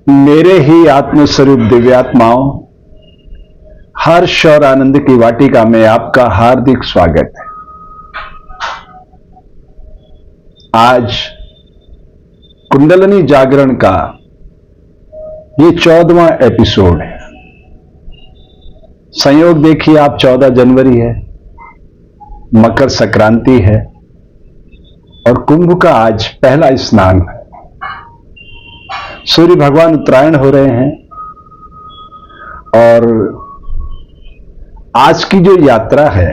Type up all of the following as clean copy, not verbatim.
मेरे ही आत्मस्वरूप दिव्यात्माओं, हर्ष और आनंद की वाटिका में आपका हार्दिक स्वागत है। आज कुंडलिनी जागरण का ये 14वां एपिसोड है। संयोग देखिए, आप 14 जनवरी है, मकर संक्रांति है और कुंभ का आज पहला स्नान है। सूर्य भगवान उत्तरायण हो रहे हैं और आज की जो यात्रा है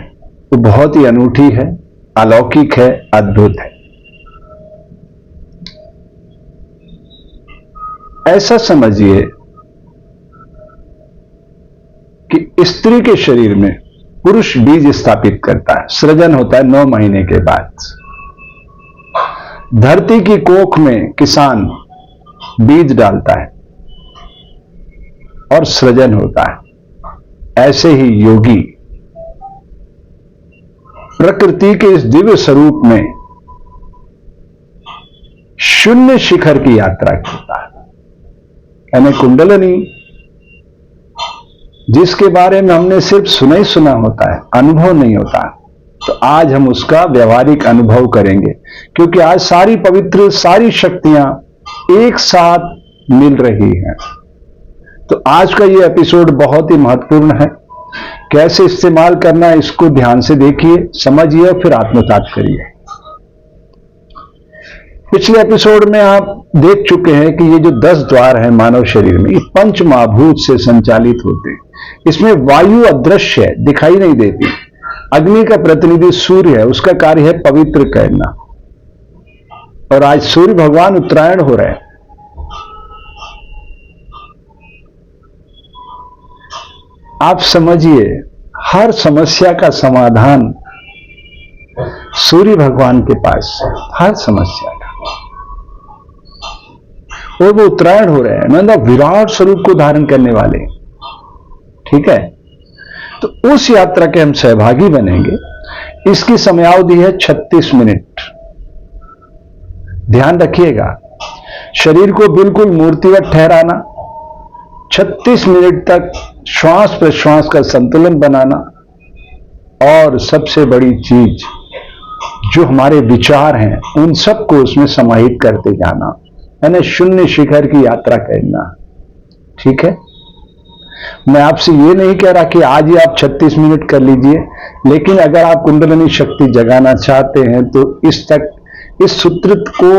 वो बहुत ही अनूठी है, अलौकिक है, अद्भुत है। ऐसा समझिए कि स्त्री के शरीर में पुरुष बीज स्थापित करता है, सृजन होता है 9 महीने के बाद। धरती की कोख में किसान बीज डालता है और सृजन होता है। ऐसे ही योगी प्रकृति के इस दिव्य स्वरूप में शून्य शिखर की यात्रा करता है। यानी कुंडलिनी, जिसके बारे में हमने सिर्फ सुना ही सुना होता है, अनुभव नहीं होता, तो आज हम उसका व्यवहारिक अनुभव करेंगे, क्योंकि आज सारी पवित्र, सारी शक्तियां एक साथ मिल रही हैं। तो आज का ये एपिसोड बहुत ही महत्वपूर्ण है। कैसे इस्तेमाल करना है इसको ध्यान से देखिए, समझिए और फिर आत्मसात करिए। पिछले एपिसोड में आप देख चुके हैं कि ये जो 10 द्वार हैं मानव शरीर में, ये पंच महाभूत से संचालित होते हैं। इसमें वायु अदृश्य है, दिखाई नहीं देती। अग्नि का प्रतिनिधि सूर्य है, उसका कार्य है पवित्र करना। और आज सूर्य भगवान उत्तरायण हो रहे हैं। आप समझिए, हर समस्या का समाधान सूर्य भगवान के पास है, हर समस्या का। और वो उत्तरायण हो रहे हैं, मतलब विराट स्वरूप को धारण करने वाले। ठीक है, तो उस यात्रा के हम सहभागी बनेंगे। इसकी समयावधि है 36 मिनट। ध्यान रखिएगा, शरीर को बिल्कुल मूर्तिवत ठहराना, 36 मिनट तक श्वास प्रश्वास का संतुलन बनाना, और सबसे बड़ी चीज जो हमारे विचार हैं उन सबको उसमें समाहित करते जाना, यानी शून्य शिखर की यात्रा करना। ठीक है, मैं आपसे ये नहीं कह रहा कि आज ही आप 36 मिनट कर लीजिए, लेकिन अगर आप कुंडलिनी शक्ति जगाना चाहते हैं तो इस सूत्र को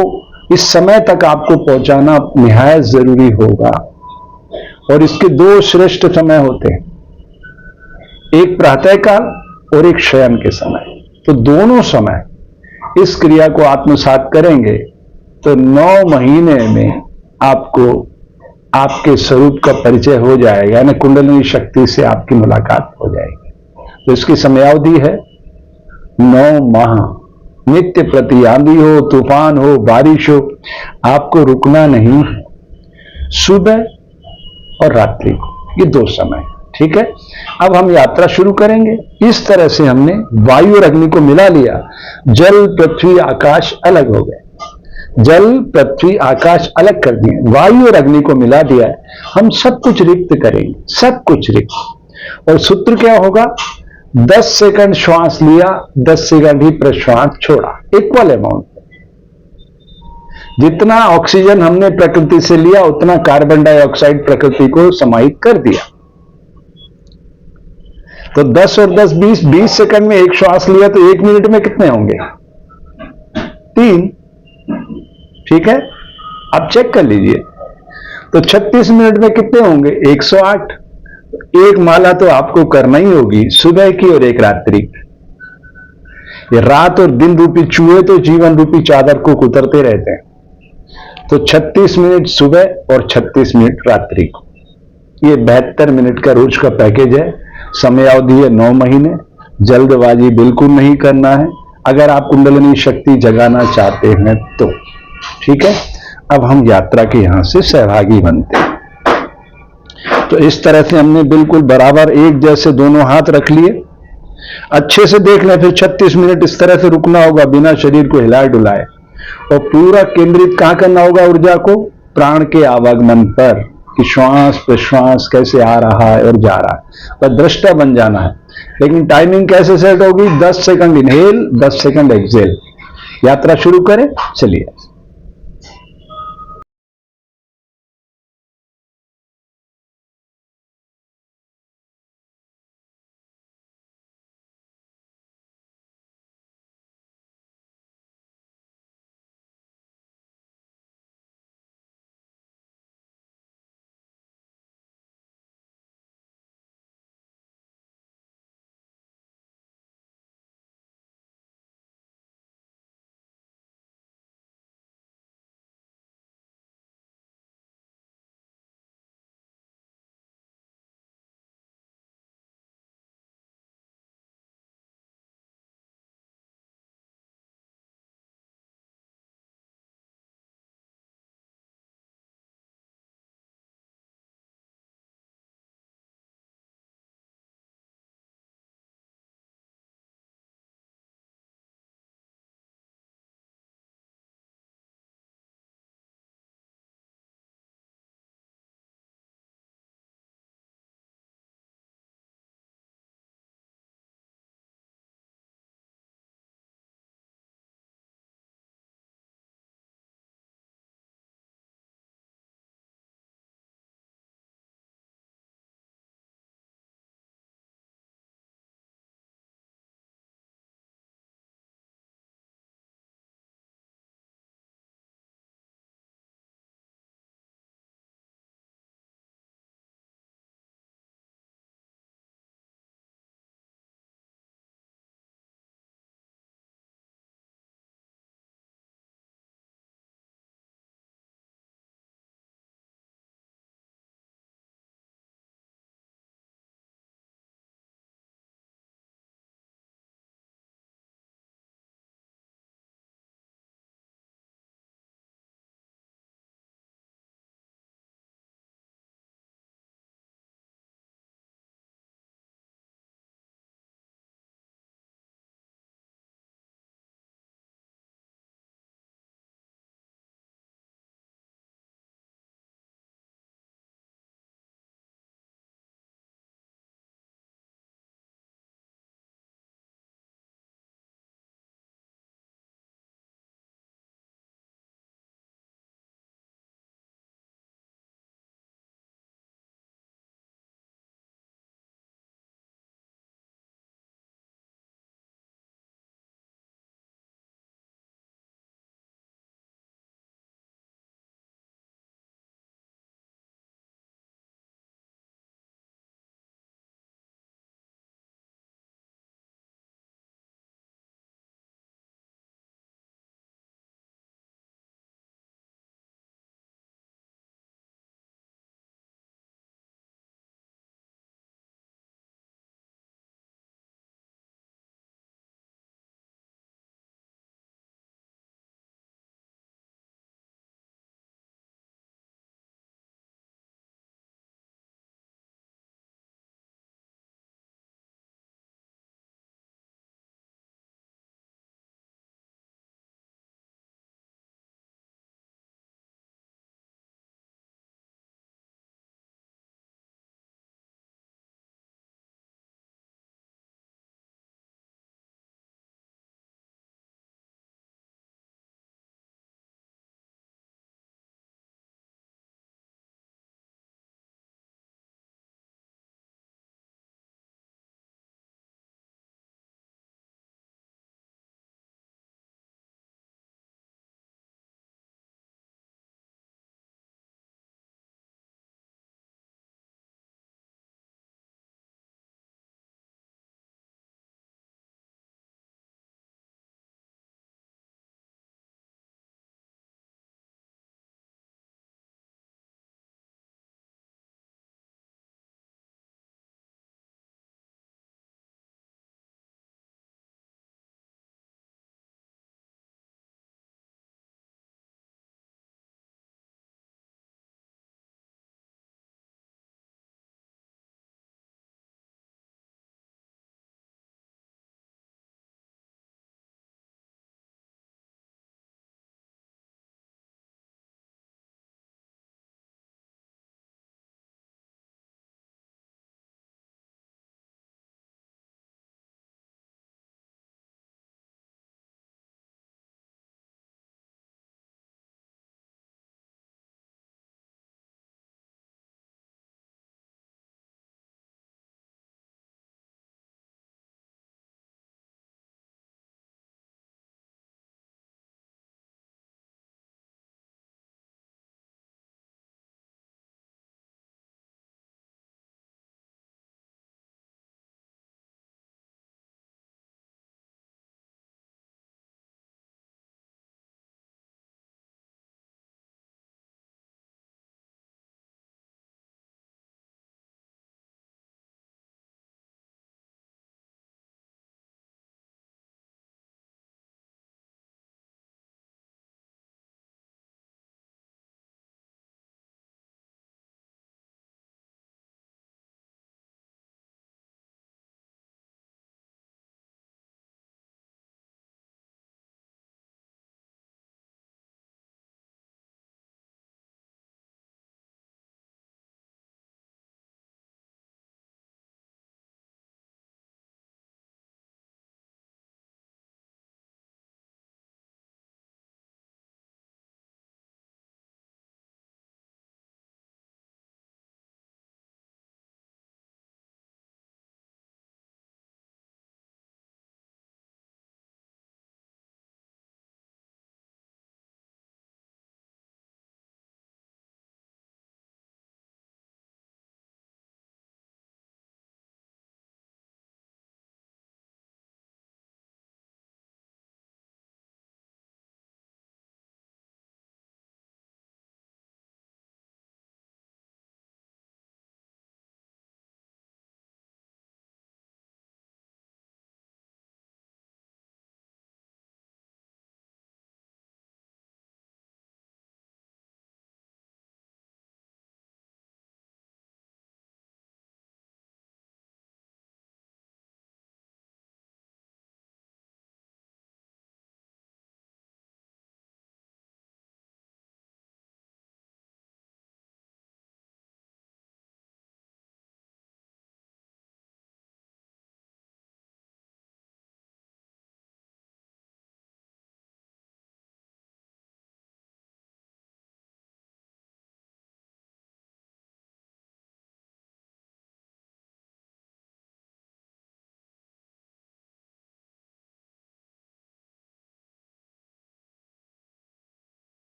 इस समय तक आपको पहुंचाना निहायत जरूरी होगा। और इसके 2 श्रेष्ठ समय होते हैं, एक प्रातःकाल और एक शयन के समय। तो दोनों समय इस क्रिया को आत्मसात करेंगे तो 9 महीने में आपको आपके स्वरूप का परिचय हो जाएगा, यानी कुंडलिनी शक्ति से आपकी मुलाकात हो जाएगी। तो इसकी समयावधि है 9 माह। नित्य प्रति आंधी हो, तूफान हो, बारिश हो, आपको रुकना नहीं है। सुबह और रात्रि को, ये 2 समय। ठीक है, अब हम यात्रा शुरू करेंगे। इस तरह से हमने वायु और अग्नि को मिला लिया। जल, पृथ्वी, आकाश अलग हो गए। जल, पृथ्वी, आकाश अलग कर दिए, वायु और अग्नि को मिला दिया है। हम सब कुछ रिक्त करेंगे, सब कुछ रिक्त। और सूत्र क्या होगा? 10 सेकंड श्वास लिया, 10 सेकंड ही प्रश्वास छोड़ा, इक्वल अमाउंट। जितना ऑक्सीजन हमने प्रकृति से लिया उतना कार्बन डाइऑक्साइड प्रकृति को समाहित कर दिया। तो 10 और 10 20 सेकंड में एक श्वास लिया तो 1 मिनट में कितने होंगे? 3। ठीक है, आप चेक कर लीजिए। तो 36 मिनट में कितने होंगे? 108। एक माला तो आपको करना ही होगी, सुबह की और एक रात्रि की। ये रात और दिन रूपी चूहे तो जीवन रूपी चादर को कुतरते रहते हैं। तो 36 मिनट सुबह और 36 मिनट रात्रि को, ये 72 मिनट का रोज का पैकेज है। समयावधि है 9 महीने। जल्दबाजी बिल्कुल नहीं करना है अगर आप कुंडलिनी शक्ति जगाना चाहते हैं तो। ठीक है, अब हम यात्रा के यहां से सहभागी बनते हैं। तो इस तरह से हमने बिल्कुल बराबर एक जैसे दोनों हाथ रख लिए। अच्छे से देख लें, फिर 36 मिनट इस तरह से रुकना होगा बिना शरीर को हिलाए डुलाए। और पूरा केंद्रित कहां करना होगा ऊर्जा को? प्राण के आवागमन पर कि श्वास प्रश्वास कैसे आ रहा है और जा रहा है, पर दृष्टा बन जाना है। लेकिन टाइमिंग कैसे सेट होगी? 10 सेकंड इनहेल, 10 सेकंड एक्सेल। यात्रा शुरू करें, चलिए।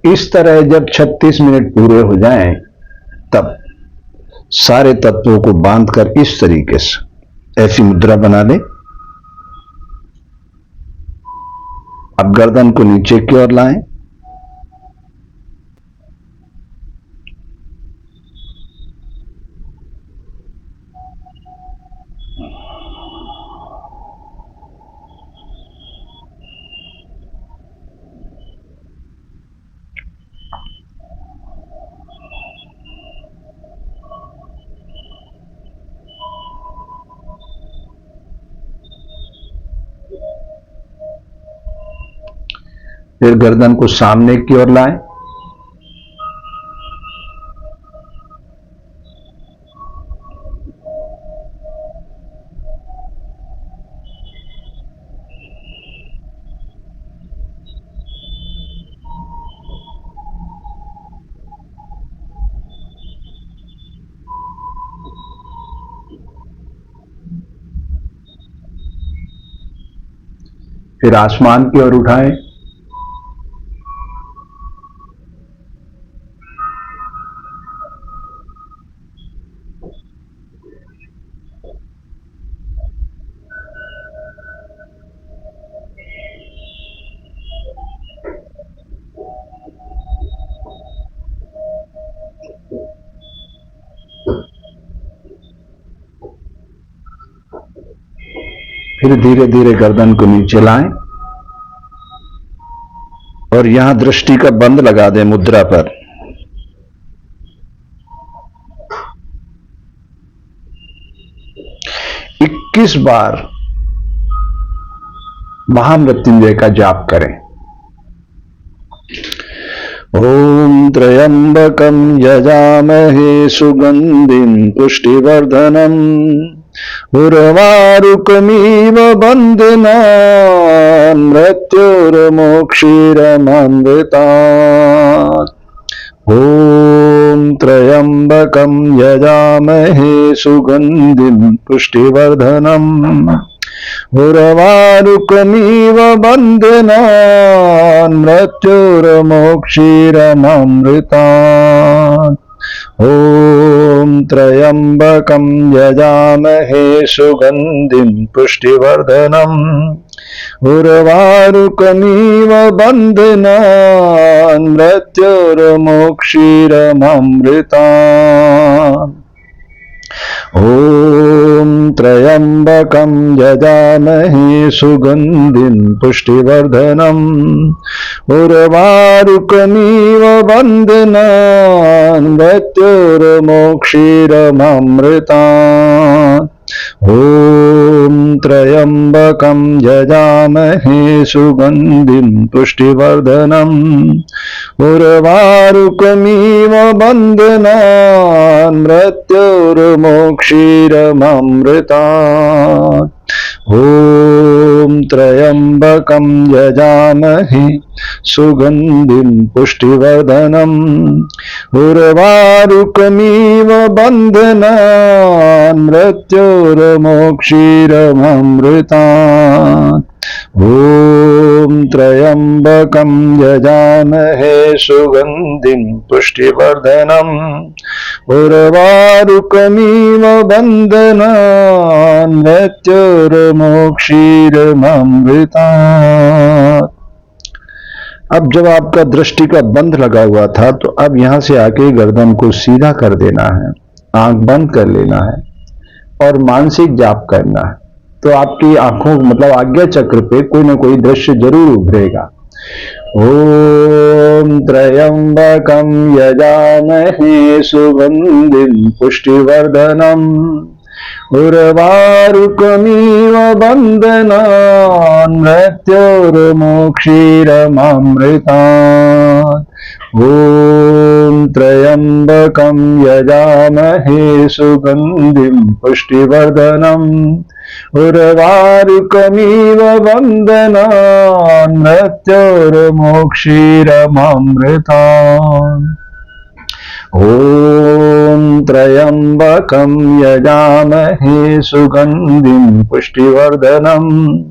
इस तरह जब 36 मिनट पूरे हो जाएं, तब सारे तत्वों को बांधकर इस तरीके से ऐसी मुद्रा बना लें। अब गर्दन को नीचे की ओर लाएं, फिर गर्दन को सामने की ओर लाएं, फिर आसमान की ओर उठाएं, फिर धीरे धीरे गर्दन को नीचे लाएं और यहां दृष्टि का बंद लगा दें मुद्रा पर। इक्कीस बार महामृत्युंजय का जाप करें। ओम त्र्यंबकं यजामहे सुगंधिं पुष्टिवर्धनम् उर्वारुकमिव बन्धनान् मृत्युर्मोक्षीयमामृतात्। ओम त्र्यंबकं यजामहे सुगंधिं पुष्टिवर्धनम् उर्वारुकमिव बन्धनान् मृत्युर्मोक्षीयमामृतात्। ओम त्र्यंबकं यजामहे सुगंधिं पुष्टिवर्धनम् उर्वारुकमिव बन्धनान् मृत्युर्मोक्षीयमामृतात्। ओम त्र्यंबकं यजामहे सुगंधिं पुष्टिवर्धनम् उर्वारुकमिव बन्धनान् मृत्युर्मोक्षीयमामृतात्। ओम त्र्यंबकं यजामहे सुगंधिं पुष्टिवर्धनम् उर्वारुकमिव बन्धनान् मृत्युर्मोक्षीयमामृतात्। ओम त्र्यंबकं यजामहे सुगंधिं पुष्टिवर्धनम् उर्वारुकमिव बन्धनान् मृत्युर्मोक्षीयमामृतात्। ओम त्र्यंबकं यजामहे सुगंधिं पुष्टिवर्धनम् उर्वारुकमिव बन्धनान् मृत्युर्मोक्षीयमामृतात्। अब जब आपका दृष्टि का बंध लगा हुआ था, तो अब यहां से आके गर्दन को सीधा कर देना है, आंख बंद कर लेना है और मानसिक जाप करना है। तो आपकी आंखों मतलब आज्ञा चक्र पे कोई ना कोई दृश्य जरूर उभरेगा। ओम त्र्यंबकं यजामहे सुगंधिं पुष्टिवर्धनम् उर्वारुकमिव बन्धनान् मृत्युर्मोक्षीयमामृतात्। ओम त्र्यंबकं यजामहे सुगंधिं पुष्टिवर्धनम् उर्वारुकमिव बन्धनान् मृत्युर्मोक्षीयमामृतात्। ओम त्र्यंबकं यजामहे सुगंधिं पुष्टिवर्धनम्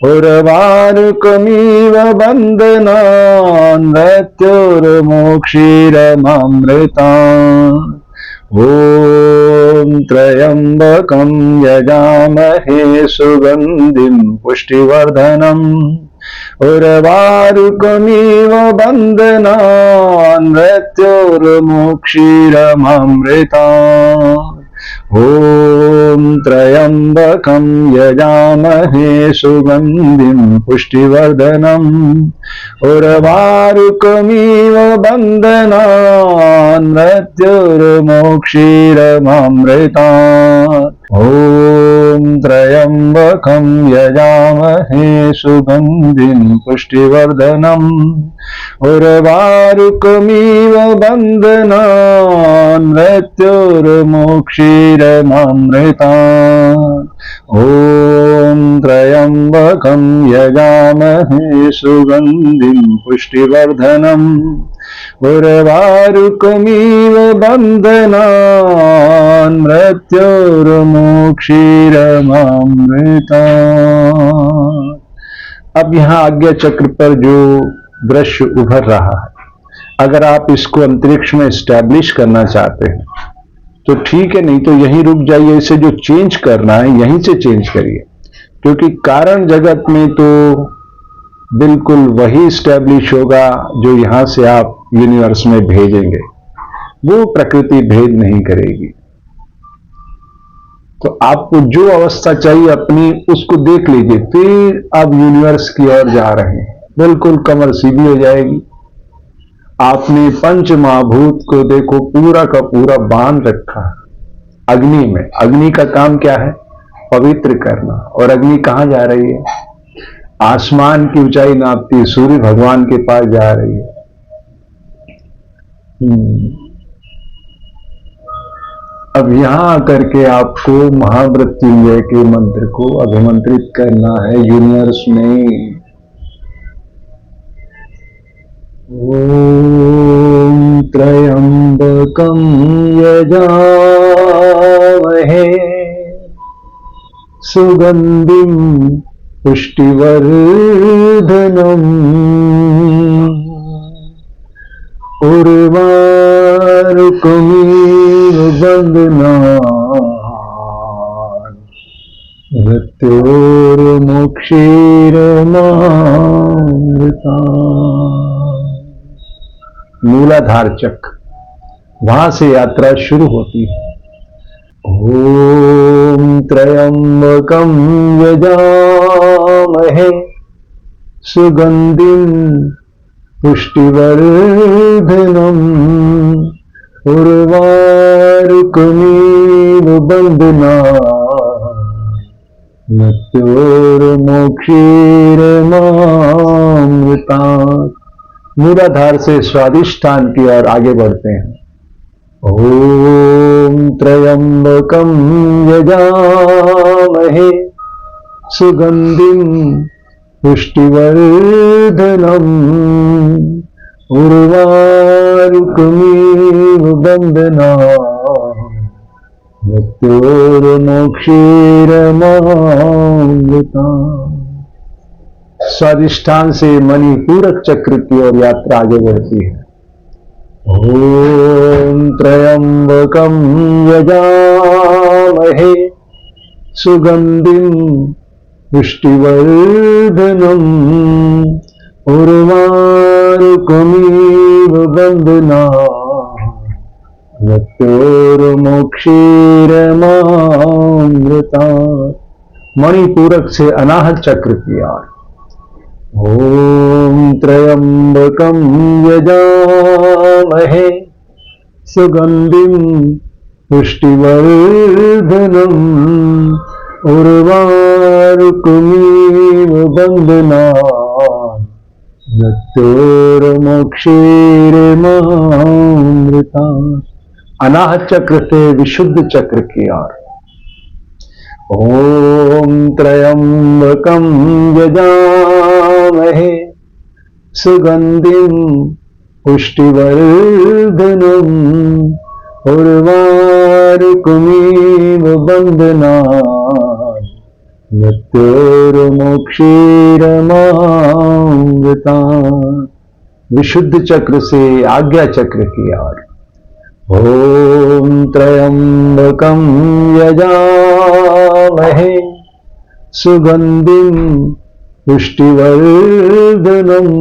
उर्वारुकमिव बन्धनान् मृत्युर्मोक्षीरमामृतात्। ॐ त्र्यम्बकं यजामहे सुगन्धिं पुष्टिवर्धनम् उर्वारुकमिव बन्धनान् मृत्युर्मोक्षीरमामृतात्। ॐ त्र्यम्बकं यजामहे सुगन्धिं पुष्टिवर्धनम् उर्वारुकमिव बन्धनान् मृत्युर्मोक्षीरमामृतात्। ॐ त्र्यम्बकं यजामहे सुगन्धिं पुष्टिवर्धनम् उर्वारुकमिव बन्धनान् मृत्युर्मोक्षीरमामृतात्। ॐ त्र्यम्बकं यजामहे सुगन्धिं पुष्टिवर्धनम् उर्वारुकमिव बन्धनान् मृत्युर्मोक्षीरमामृतात्। अब यहाँ आज्ञा चक्र पर जो दृश्य उभर रहा है, अगर आप इसको अंतरिक्ष में एस्टैब्लिश करना चाहते हैं तो ठीक है, नहीं तो यहीं रुक जाइए। इसे जो चेंज करना है यहीं से चेंज करिए, क्योंकि कारण जगत में तो बिल्कुल वही एस्टैब्लिश होगा जो यहां से आप यूनिवर्स में भेजेंगे, वो प्रकृति भेद नहीं करेगी। तो आपको जो अवस्था चाहिए अपनी उसको देख लीजिए, फिर आप यूनिवर्स की ओर जा रहे हैं, बिल्कुल कमर सीधी हो जाएगी। आपने पंच महाभूत को देखो पूरा का पूरा बांध रखा अग्नि में। अग्नि का काम क्या है? पवित्र करना। और अग्नि कहां जा रही है? आसमान की ऊंचाई नापती, सूर्य भगवान के पास जा रही है। अब यहां आकर के आपको महामृत्युंजय के मंत्र को अभिमंत्रित करना है यूनिवर्स में। ओम त्र्यंबकं यजामहे सुगंधिं पुष्टिवर्धनम् उर्वारुकमिव बन्धनान् मृत्युर्मोक्षीरमामृतात्। मूलाधार चक्र, वहां से यात्रा शुरू होती है। ओम त्र्यंबकं यजामहे सुगंधिं पुष्टिवर्धनम् उर्वारुकमिव बन्धनान् मृत्युर्मोक्षीरमामृतात्। मूलाधार से स्वादिष्ठान की ओर आगे बढ़ते हैं। ओम त्र्यंबकं यजामहे सुगंधिं पुष्टिवर्धनम् उर्वारुकमिव बन्धनान् मृत्युर्मोक्षीरमामृतात्। स्वादिष्ठान से मणिपूरक चक्र की ओर यात्रा आगे बढ़ती है। ओम त्र्यंबकं यजामहे सुगंधिं पुष्टिवर्धनम् उर्वारुकमिव बन्धनान् मृत्युर्मोक्षीरमामृतात्। मणिपूरक से अनाहत चक्र की ओर। ओम त्र्यंबकं यजामहे सुगंधिं पुष्टिवर्धनम् उर्वारुकमिव बन्धनान् मृत्युर्मोक्षीरमामृतात्। अनाहत चक्र से विशुद्ध चक्र की ओर। ओम त्र्यंबकं यजामहे सुगंधिं पुष्टिवर्धनम् उर्वारुकमिव बन्धनान् मृत्युर्मोक्षीरमामृता। विशुद्ध चक्र से आज्ञा चक्र की ओर। ओम त्र्यंबकं यजामहे सुगंधिं पुष्टिवर्धनम्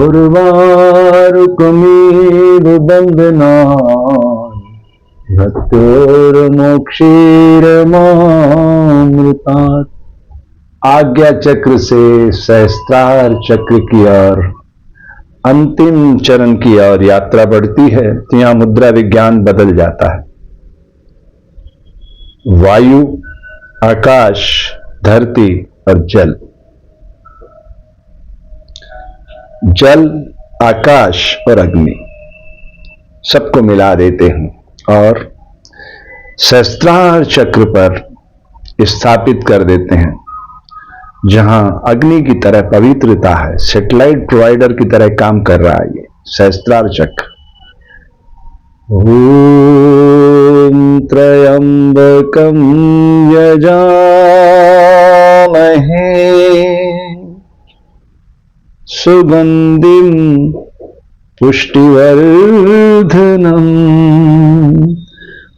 उर्वारुकमिव बन्धनान् मृत्युर्मोक्षीरमामृतात्। आज्ञा चक्र से सहस्त्रार चक्र की ओर अंतिम चरण की ओर यात्रा बढ़ती है तो यहां मुद्रा विज्ञान बदल जाता है। वायु, आकाश, धरती और जल। जल, आकाश और अग्नि सबको मिला देते हैं और सहस्त्रार चक्र पर स्थापित कर देते हैं, जहां अग्नि की तरह पवित्रता है। सैटेलाइट प्रोवाइडर की तरह काम कर रहा है ये सहस्त्रार चक्र। ओम त्र्यंबकं यजामहे सुगंधिं पुष्टिवर्धनम्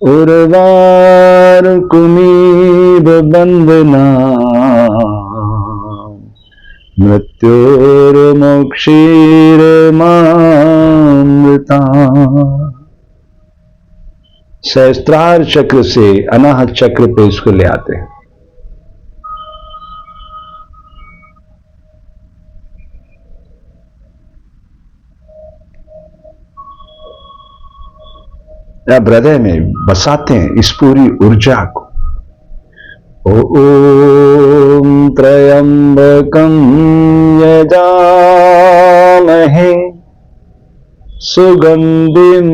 उर्वारुकमिव बन्धनान् मृत्युर्मोक्षीरमामृता। सहस्त्रार चक्र से अनाहत चक्र पे इसको ले आते हैं। अब हृदय में बसाते हैं इस पूरी ऊर्जा को। ओम त्र्यंबकं यजामहे सुगंधिं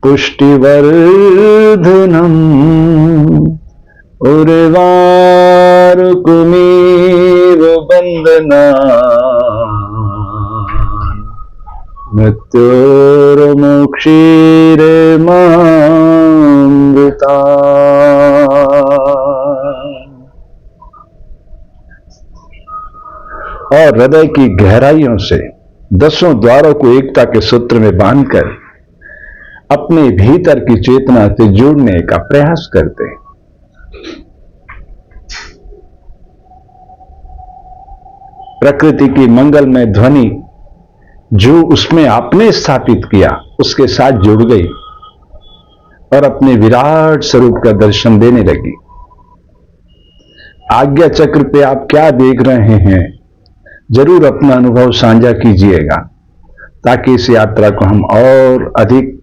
पुष्टिवर्धनम् उर्वारुकमिव बन्धनान् मृत्युर्मोक्षीरमामृता। और हृदय की गहराइयों से 10 द्वारों को एकता के सूत्र में बांधकर अपने भीतर की चेतना से जुड़ने का प्रयास करते हैं। प्रकृति की मंगलमय ध्वनि जो उसमें आपने स्थापित किया उसके साथ जुड़ गई और अपने विराट स्वरूप का दर्शन देने लगी। आज्ञा चक्र पे आप क्या देख रहे हैं, जरूर अपना अनुभव साझा कीजिएगा ताकि इस यात्रा को हम और अधिक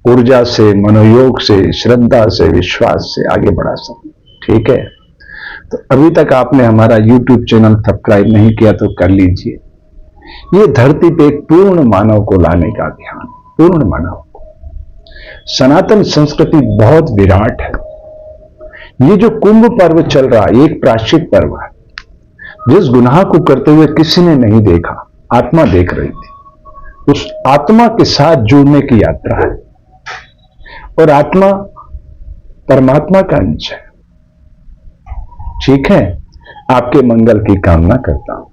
ऊर्जा से, मनोयोग से, श्रद्धा से, विश्वास से आगे बढ़ा सकें। ठीक है, तो अभी तक आपने हमारा YouTube चैनल सब्सक्राइब नहीं किया तो कर लीजिए। ये धरती पे एक पूर्ण मानव को लाने का अभियान, पूर्ण मानव को। सनातन संस्कृति बहुत विराट है। ये जो कुंभ पर्व चल रहा है एक प्रायश्चित पर्व है। जिस गुनाह को करते हुए किसी ने नहीं देखा, आत्मा देख रही थी, उस आत्मा के साथ जुड़ने की यात्रा है। और आत्मा परमात्मा का अंश है। ठीक है, आपके मंगल की कामना करता हूं।